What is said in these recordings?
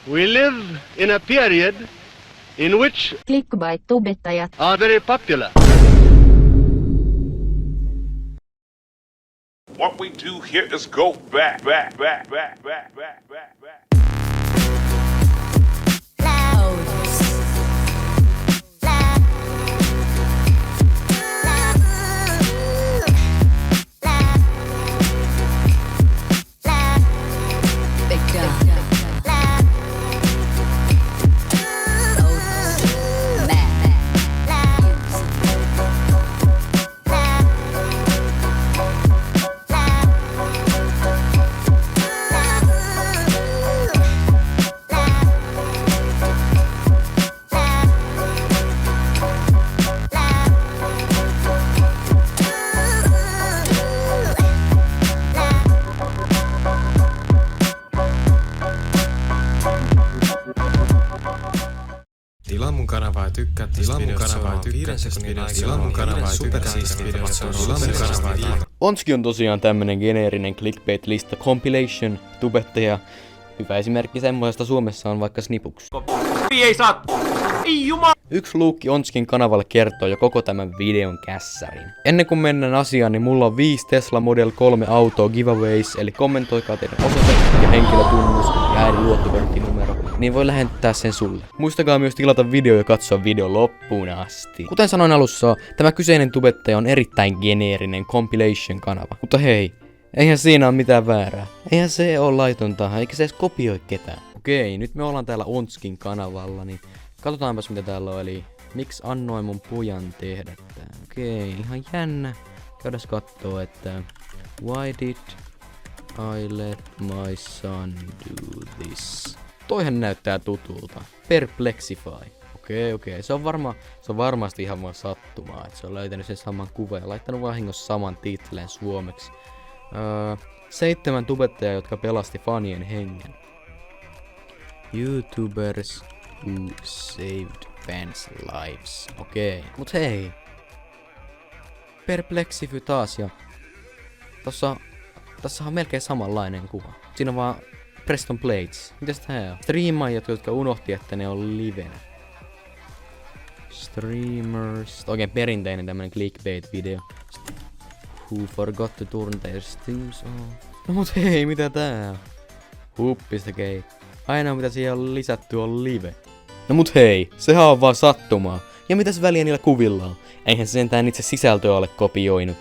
We live in a period in which Clickbait-tubettajat are very popular. What we do here is go back. Tilaa mun kanavaa ja tykkää tästä videosta. Tilaa mun kanavaa ja tykkää tästä videosta. Onski on tosiaan tämmönen geneerinen clickbait-lista compilation tubettaja. Hyvä esimerkki semmoisesta Suomessa on vaikka Snipuks. Yksi luukki Onskin kanavalle kertoo jo koko tämän videon kässärin. Ennen kuin mennään asiaan, niin mulla on 5 Tesla Model 3 autoa giveaways, eli kommentoikaa teidän osoite ja henkilötunnus ja äidin luottokorttinumero, niin voi lähettää sen sulle. Muistakaa myös tilata video ja katsoa video loppuun asti. Kuten sanoin alussa, tämä kyseinen tubettaja on erittäin geneerinen compilation kanava. Mutta hei, eihän siinä ole mitään väärää. Eihän se ole laitonta, eikä se edes kopioi ketään. Okei, nyt me ollaan täällä Onskin kanavalla, niin katsotaanpas mitä täällä on, eli miksi annoin mun pojan tehdä tää. Okei, ihan jännä. Käydäs kattoo, että why did I let my son do this? Toihan näyttää tutulta. Perplexify. Okei. Se on varmasti ihan vaan sattumaa, että se on löytänyt sen saman kuvan ja laittanut vahingossa saman titleen suomeksi. 7 tubettajaa, jotka pelasti fanien hengen. YouTubers who saved fans lives. Okei. Mut hei. Perplexify taas ja Tässä on melkein samanlainen kuva. Siinä on vaan Preston Plates. Mitäs tää on? Striimaajat, jotka unohti, että ne on livenä. Streamers. Oikein perinteinen tämmönen clickbait-video. Who forgot to turn their streams on. No mut hei, mitä tää on? Huppis.gate. Ainoa mitä siihen on lisätty on live. No mut hei, sehän on vaan sattumaa. Ja mitäs väliä niillä kuvilla on? Eihän se sentään itse sisältöä ole kopioinut.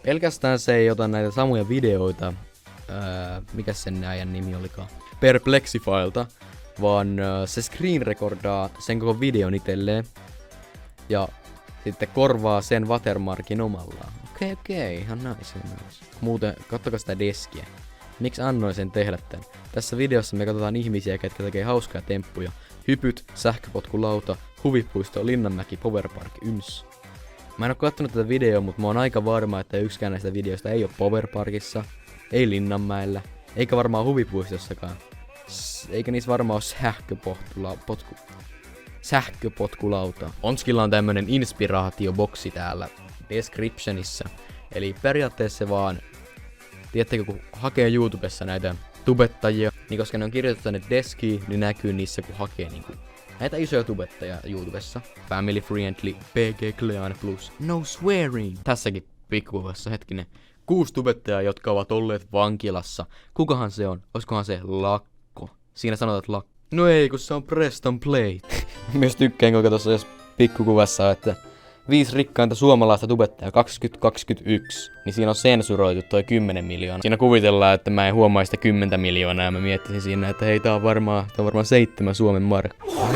Pelkästään se ei ota näitä samoja videoita, mikä sen äijän nimi olikaan, Perplexifylta, vaan se screen recordaa sen koko videon itselleen ja sitten korvaa sen watermarkin omallaan. Okei, ihan nice. Muuten, kattokaa sitä deskiä. Miksi annoin sen tehdä tän? Tässä videossa me katsotaan ihmisiä, ketkä tekee hauskaa temppuja. Hypyt, sähköpotkulauta, huvipuisto, Linnanmäki, Powerpark, yns. Mä en oo kattonut tätä videoa, mutta mä oon aika varma, että yksikään näistä videoista ei oo Powerparkissa, ei Linnanmäellä, eikä varmaan huvipuistossakaan. Eikä niissä varmaan oo sähköpotkulauta. Onskilla on tämmönen inspiraatioboksi täällä descriptionissa. Eli periaatteessa se vaan, tiedättekö kun hakee YouTubessa näitä tubettajia, niin koska ne on kirjoitettu tänne deskiin, niin näkyy niissä kun hakee niinku näitä isoja tubettajia YouTubessa. Family friendly, PG Clean Plus, no swearing. Tässäkin pikkukuvassa hetkinen. 6 tubettajaa, jotka ovat olleet vankilassa. Kukahan se on? Oiskohan se Lakko? Siinä sanotaan, että Lakko. No ei, kun se on Preston Plate. Myös tykkään, kuinka tuossa jos pikkukuvassa, että 5 rikkainta suomalaista tubettajaa 2021, niin siinä on sensuroitu toi 10 miljoonaa. Siinä kuvitellaan, että mä en huomaa sitä 10 miljoonaa ja mä miettisin siinä, että hei, tää on varmaan 7 Suomen markkaa.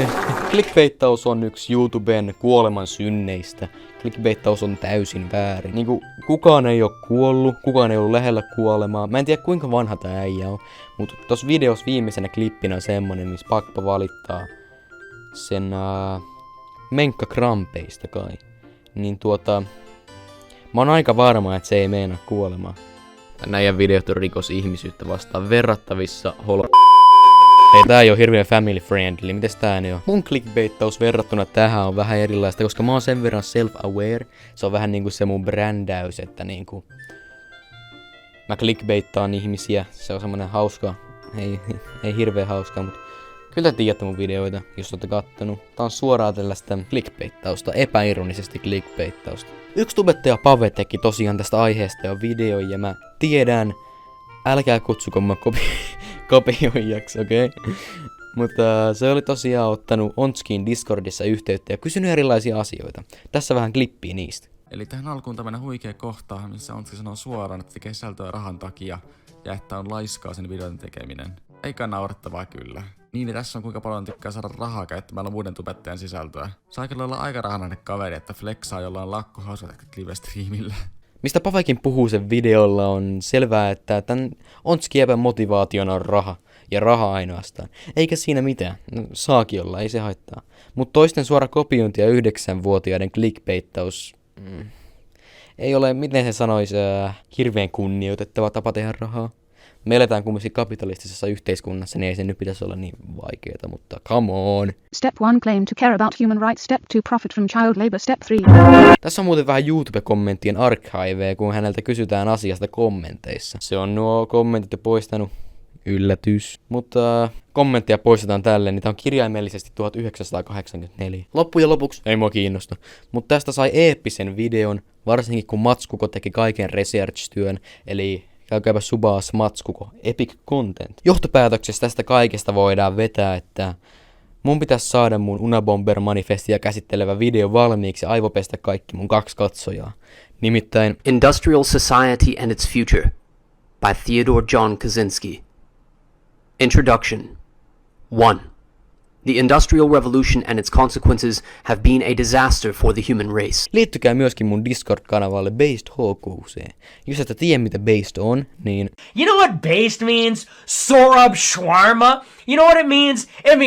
Clickbaittaus on yksi YouTuben kuoleman synneistä. Clickbaittaus on täysin väärin. Niinku kukaan ei oo kuollut, kukaan ei ollut lähellä kuolemaa. Mä en tiedä kuinka vanha tää äijä on, mutta tossa videossa viimeisenä klippinä on semmonen, missä Pakpa valittaa sen menkkakrampeista kai. Niin mä oon aika varma, että se ei meinaa kuolemaa. Näiden videot on rikos ihmisyyttä vastaan verrattavissa Ei, tää ei oo hirveän family friendly, mites tää nyt on? Mun clickbaittaus verrattuna tähän on vähän erilaista, koska mä oon sen verran self-aware. Se on vähän niinku se mun brändäys, että niinku mä clickbaittaan ihmisiä. Se on semmonen hauska, ei hirveän hauskaa, mutta kyllä te tiedätte mun videoita, jos ootte kattonut. Tää on suoraan tällaista clickbaittausta, epäironisesti clickbaittausta. Yksi tubettaja Pave teki tosiaan tästä aiheesta jo videoja ja mä tiedän, älkää kutsuko mä kopioijaksi, okei? Okay? Mutta se oli tosiaan ottanut Ontskiin Discordissa yhteyttä ja kysynyt erilaisia asioita. Tässä vähän klippiä niistä. Eli tähän alkuun tämmönen huikea kohta, missä Ontski sanoo suoraan, että tekee sisältöä rahan takia ja että on laiskaa sen videon tekeminen. Eikä naurettavaa kyllä. Niin, tässä on kuinka paljon tykkää saada rahaa käyttämällä muiden tubettajan sisältöä. Saa kyllä olla aika rahanainen kaveri, että flexaa jollain lakkohauska live-striimillä. Mistä Pavekin puhuu sen videolla on selvää, että tän Ontski-jäpän motivaationa on raha. Ja raha ainoastaan. Eikä siinä mitään. No, saakin olla, ei se haittaa. Mut toisten suora kopiointi ja 9-vuotiaiden clickbaittaus ei ole, miten se sanoisi, hirveän kunnioitettava tapa tehdä rahaa. Me eletään kumminkin kapitalistisessa yhteiskunnassa, niin ei se nyt pitäisi olla niin vaikeeta, mutta come on. Step 1 claim to care about human rights. Step 2 profit from child labor. Step 3. Tässä on muuten vähän YouTube-kommenttien archive, kun häneltä kysytään asiasta kommenteissa. Se on nuo kommentit jo poistanut. Yllätys. Mutta kommentteja poistetaan tälleen, niitä on kirjaimellisesti 1984. Loppujen lopuksi ei mua kiinnosta. Mutta tästä sai eeppisen videon, varsinkin kun Matskuko teki kaiken research-työn, eli käykääpä subaas Matskuko, epic content. Johtopäätöksessä tästä kaikesta voidaan vetää, että mun pitäisi saada mun Unabomber-manifestia käsittelevä video valmiiksi ja aivopestä kaikki mun 2 katsojaa. Nimittäin Industrial Society and Its Future by Theodore John Kaczynski. Introduction. 1. The Industrial Revolution and its consequences have been a disaster for the human race. Liittykää myöskin mun Discord-kanavalle Based HQC. Jos et tiedä mitä Based on, niin You know what based means? Sorab shawarma? You know what it means? It means